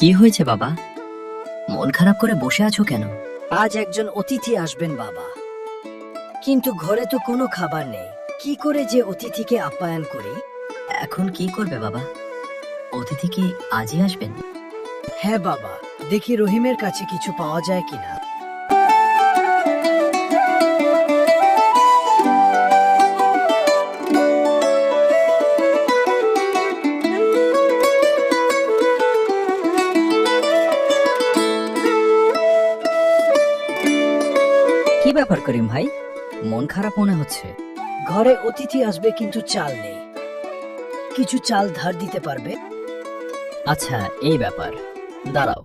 কি হয়েছে বাবা? মন খারাপ করে বসে আছো কেন? আজ একজন অতিথি আসবেন বাবা, কিন্তু ঘরে তো কোনো খাবার নেই। কি করে যে অতিথিকে আপ্যায়ন করি? এখন কি করবে বাবা? অতিথি কি আজই আসবেন? হ্যাঁ বাবা, দেখি রহিমের কাছে কিছু পাওয়া যায় কিনা। কি ব্যাপার করিম ভাই, মন খারাপ মনে হচ্ছে। ঘরে অতিথি আসবে কিন্তু চাল নেই। কিছু চাল ধার দিতে পারবে? আচ্ছা, এই ব্যাপার, দাঁড়াও,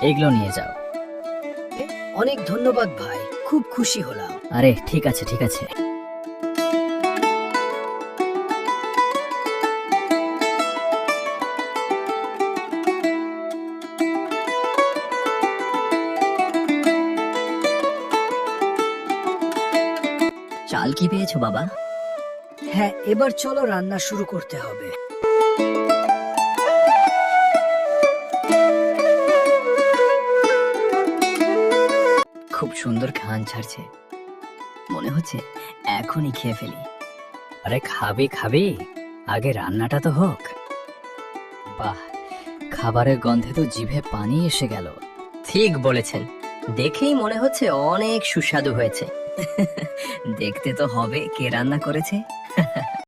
এগুলো নিয়ে যাও। অনেক ধন্যবাদ ভাই, খুব খুশি হলাম। আরে ঠিক আছে ঠিক আছে। চাল কি পেয়েছো বাবা? হ্যাঁ, এবার চলো রান্না শুরু করতে হবে। খুব সুন্দর ঘ্রাণ ছাড়ছে, মনে হচ্ছে এখনই খেয়ে ফেলি। আরে খাবে খাবে, আগে রান্নাটা তো হোক। বাহ, খাবারের গন্ধে তো জিভে পানি এসে গেল। ঠিক বলেছেন, দেখেই মনে হচ্ছে অনেক সুস্বাদু হয়েছে। দেখতে তো হবে কে রান্না করেছে।